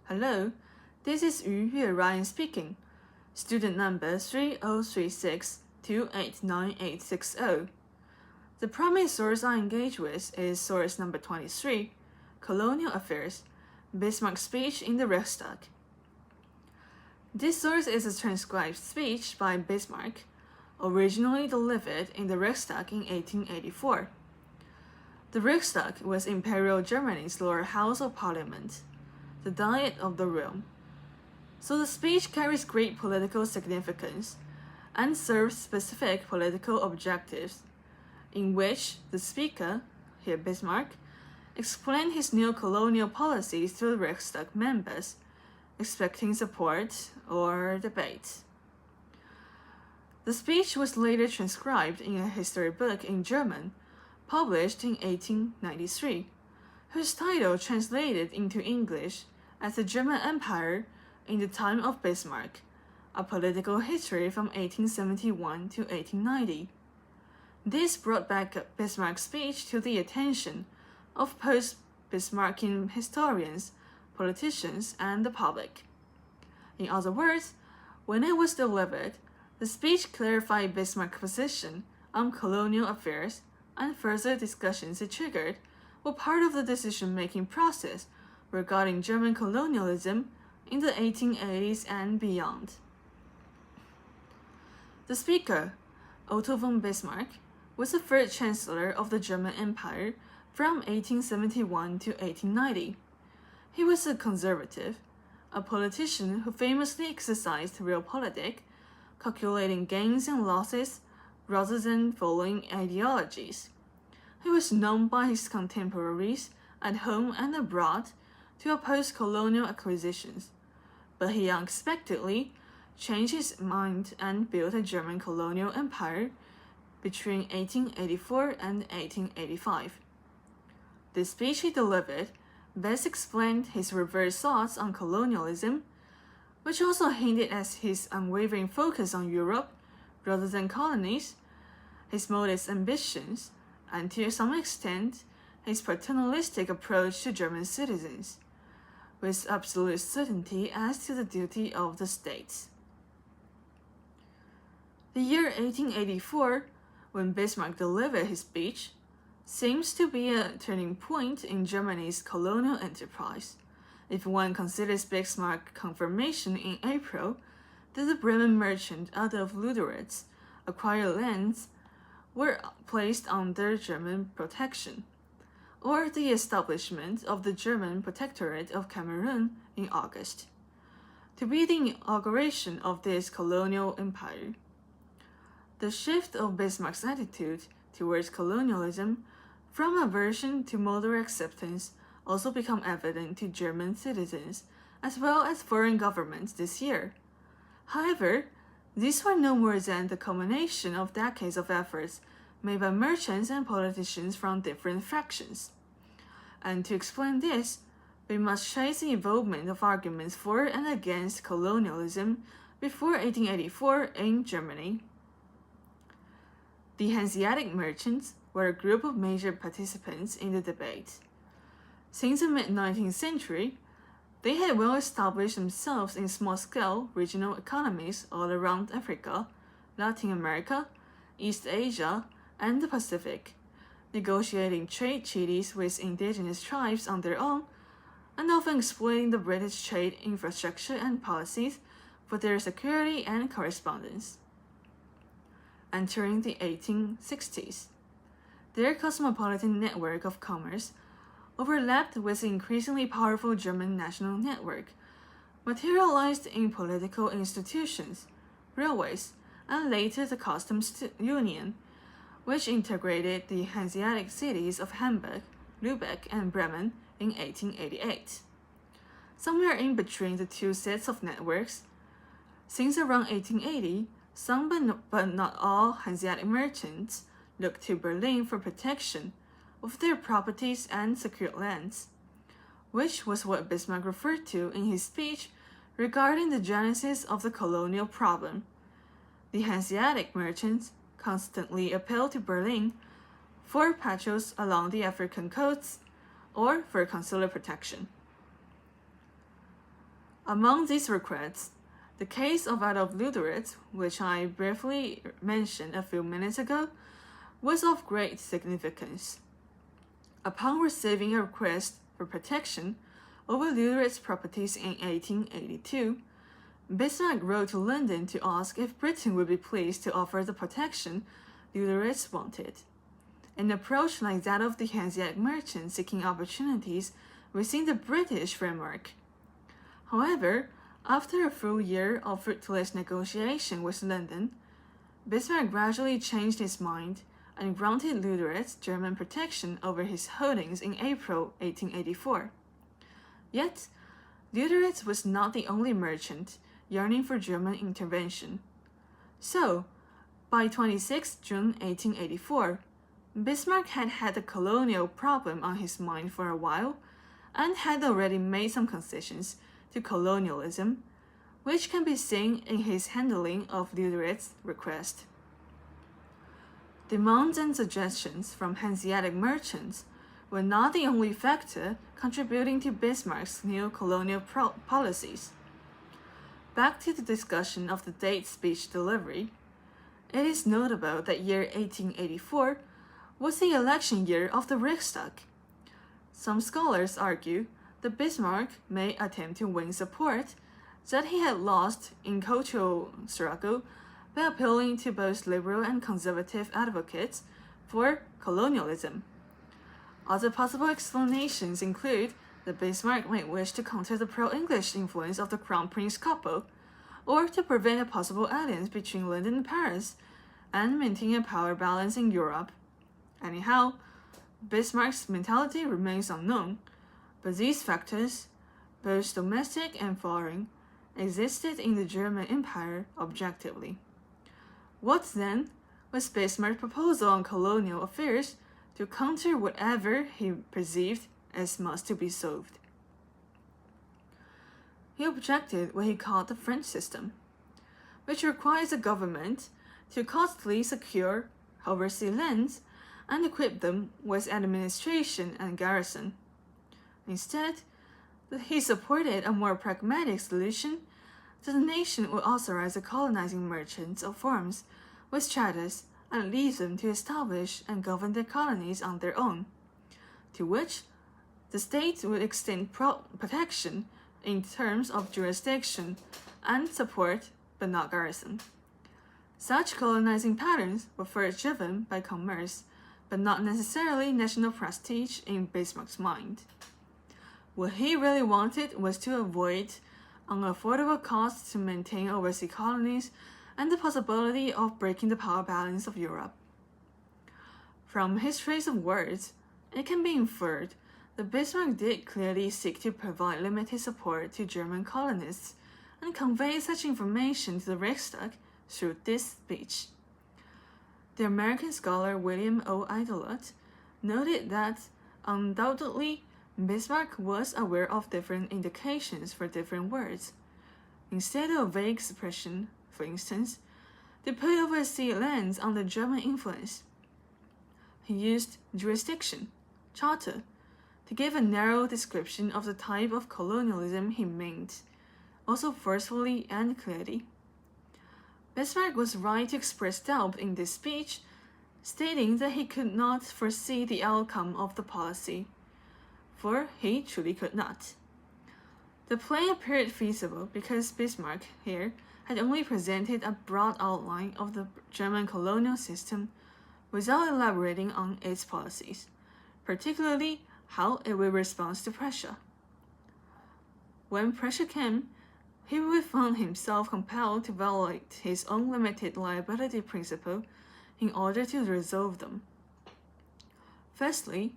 Hello, this is Yue Ryan speaking. Student number 3036289860. The primary source I engage with is source number 23, Colonial Affairs, Bismarck's speech in the Reichstag. This source is a transcribed speech by Bismarck, originally delivered in the Reichstag in 1884. The Reichstag was Imperial Germany's lower house of parliament, the Diet of the Realm. So the speech carries great political significance and serves specific political objectives, in which the speaker, here Bismarck, explained his new colonial policies to the Reichstag members, expecting support or debate. The speech was later transcribed in a history book in German, published in 1893, whose title translated into English as The German Empire in the Time of Bismarck, a political history from 1871 to 1890. This brought back Bismarck's speech to the attention of post-Bismarckian historians, politicians, and the public. In other words, when it was delivered, the speech clarified Bismarck's position on colonial affairs, and further discussions it triggered were part of the decision-making process regarding German colonialism in the 1880s and beyond. The speaker, Otto von Bismarck, was the third chancellor of the German Empire from 1871 to 1890. He was a conservative, a politician who famously exercised realpolitik, calculating gains and losses rather than following ideologies. He was known by his contemporaries at home and abroad to oppose colonial acquisitions, but he unexpectedly changed his mind and built a German colonial empire between 1884 and 1885. The speech he delivered best explained his reverse thoughts on colonialism, which also hinted at his unwavering focus on Europe rather than colonies, his modest ambitions, and to some extent, his paternalistic approach to German citizens, with absolute certainty as to the duty of the states. The year 1884, when Bismarck delivered his speech, seems to be a turning point in Germany's colonial enterprise, if one considers Bismarck's confirmation in April that the Bremen merchant Adolf Luderitz acquired lands were placed under German protection, or the establishment of the German Protectorate of Cameroon in August, to be the inauguration of this colonial empire. The shift of Bismarck's attitude towards colonialism from aversion to moderate acceptance also became evident to German citizens as well as foreign governments this year. However, these were no more than the culmination of decades of efforts made by merchants and politicians from different factions. And to explain this, we must trace the involvement of arguments for and against colonialism before 1884 in Germany. The Hanseatic merchants were a group of major participants in the debate. Since the mid-19th century, they had well established themselves in small-scale regional economies all around Africa, Latin America, East Asia, and the Pacific, negotiating trade treaties with indigenous tribes on their own, and often exploiting the British trade infrastructure and policies for their security and correspondence. Entering the 1860s, their cosmopolitan network of commerce overlapped with the increasingly powerful German national network, materialized in political institutions, railways, and later the customs union, which integrated the Hanseatic cities of Hamburg, Lübeck, and Bremen in 1888. Somewhere in between the two sets of networks, since around 1880, some but not all Hanseatic merchants looked to Berlin for protection of their properties and secured lands, which was what Bismarck referred to in his speech regarding the genesis of the colonial problem. The Hanseatic merchants constantly appealed to Berlin for patrols along the African coasts or for consular protection. Among these requests, the case of Adolf Luderitz, which I briefly mentioned a few minutes ago, was of great significance. Upon receiving a request for protection over Luderitz's properties in 1882, Bismarck wrote to London to ask if Britain would be pleased to offer the protection Luderitz wanted, an approach like that of the Hanseatic merchants seeking opportunities within the British framework. However, after a full year of fruitless negotiation with London, Bismarck gradually changed his mind and granted Luderitz German protection over his holdings in April 1884. Yet, Luderitz was not the only merchant yearning for German intervention. So, by 26 June 1884, Bismarck had had the colonial problem on his mind for a while and had already made some concessions to colonialism, which can be seen in his handling of Luderitz's request. Demands and suggestions from Hanseatic merchants were not the only factor contributing to Bismarck's new colonial policies. Back to the discussion of the date speech delivery, it is notable that year 1884 was the election year of the Reichstag. Some scholars argue that Bismarck may attempt to win support that he had lost in cultural struggle by appealing to both liberal and conservative advocates for colonialism. Other possible explanations include that Bismarck might wish to counter the pro-English influence of the Crown Prince couple, or to prevent a possible alliance between London and Paris, and maintain a power balance in Europe. Anyhow, Bismarck's mentality remains unknown, but these factors, both domestic and foreign, existed in the German Empire objectively. What then was Bismarck's proposal on colonial affairs to counter whatever he perceived as must to be solved? He objected what he called the French system, which requires a government to constantly secure overseas lands and equip them with administration and garrison. Instead, he supported a more pragmatic solution that the nation would authorize the colonizing merchants of farms with charters and leave them to establish and govern their colonies on their own, to which the state would extend protection in terms of jurisdiction and support, but not garrison. Such colonizing patterns were first driven by commerce, but not necessarily national prestige in Bismarck's mind. What he really wanted was to avoid unaffordable costs to maintain overseas colonies and the possibility of breaking the power balance of Europe. From his choice of words, it can be inferred that Bismarck did clearly seek to provide limited support to German colonists and convey such information to the Reichstag through this speech. The American scholar William O. Idelot noted that undoubtedly Bismarck was aware of different indications for different words. Instead of a vague expression, for instance, to put overseas lands under German influence, he used jurisdiction, charter, to give a narrow description of the type of colonialism he meant, also forcefully and clearly. Bismarck was right to express doubt in this speech, stating that he could not foresee the outcome of the policy, for he truly could not. The plan appeared feasible because Bismarck here had only presented a broad outline of the German colonial system without elaborating on its policies, particularly how it would respond to pressure. When pressure came, he would find himself compelled to violate his own limited liability principle in order to resolve them. Firstly,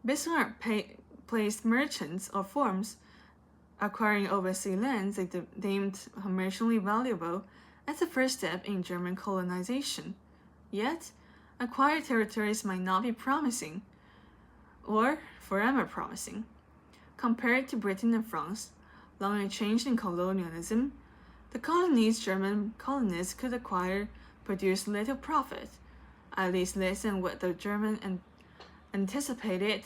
Bismarck placed merchants or firms acquiring overseas lands they deemed commercially valuable as the first step in German colonization. Yet, acquired territories might not be promising, or forever promising. Compared to Britain and France, long entrenched in colonialism, the colonies German colonists could acquire produced little profit, at least less than what the Germans anticipated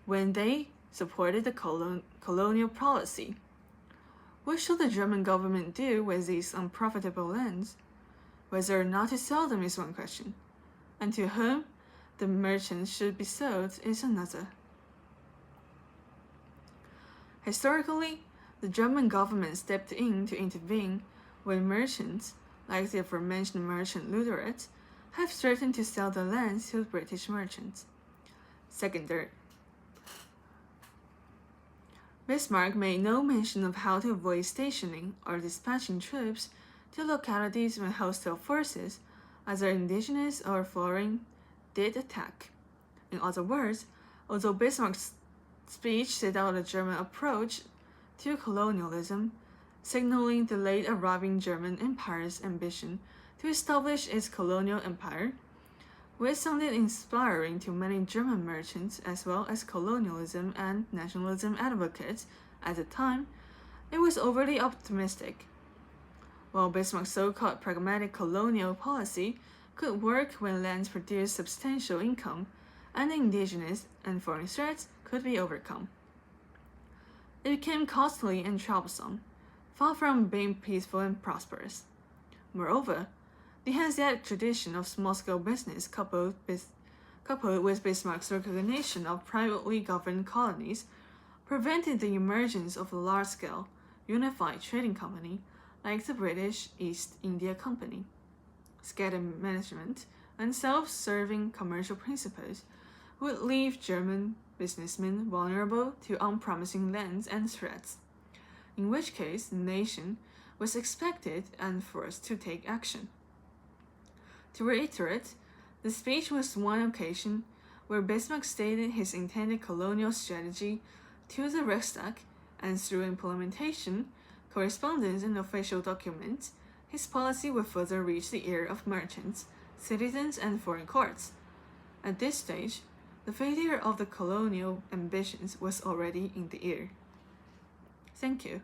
when they supported the colonial policy. What should the German government do with these unprofitable lands? Whether or not to sell them is one question, and to whom the merchants should be sold is another. Historically, the German government stepped in to intervene when merchants, like the aforementioned merchant Lutherate, have threatened to sell the lands to British merchants. Secondary. Bismarck made no mention of how to avoid stationing or dispatching troops to localities when hostile forces, either indigenous or foreign, did attack. In other words, although Bismarck's speech set out a German approach to colonialism, signaling the late arriving German Empire's ambition to establish its colonial empire, which sounded inspiring to many German merchants as well as colonialism and nationalism advocates at the time, it was overly optimistic. While Bismarck's so-called pragmatic colonial policy could work when lands produced substantial income and indigenous and foreign threats could be overcome, it became costly and troublesome, far from being peaceful and prosperous. Moreover, the Hanseatic tradition of small-scale business coupled with Bismarck's recognition of privately governed colonies prevented the emergence of a large-scale, unified trading company like the British East India Company. Scattered management and self-serving commercial principles would leave German businessmen vulnerable to unpromising lands and threats, in which case the nation was expected and forced to take action. To reiterate, the speech was one occasion where Bismarck stated his intended colonial strategy to the Reichstag, and through implementation, correspondence, and official documents, his policy would further reach the ear of merchants, citizens, and foreign courts. At this stage, the failure of the colonial ambitions was already in the air. Thank you.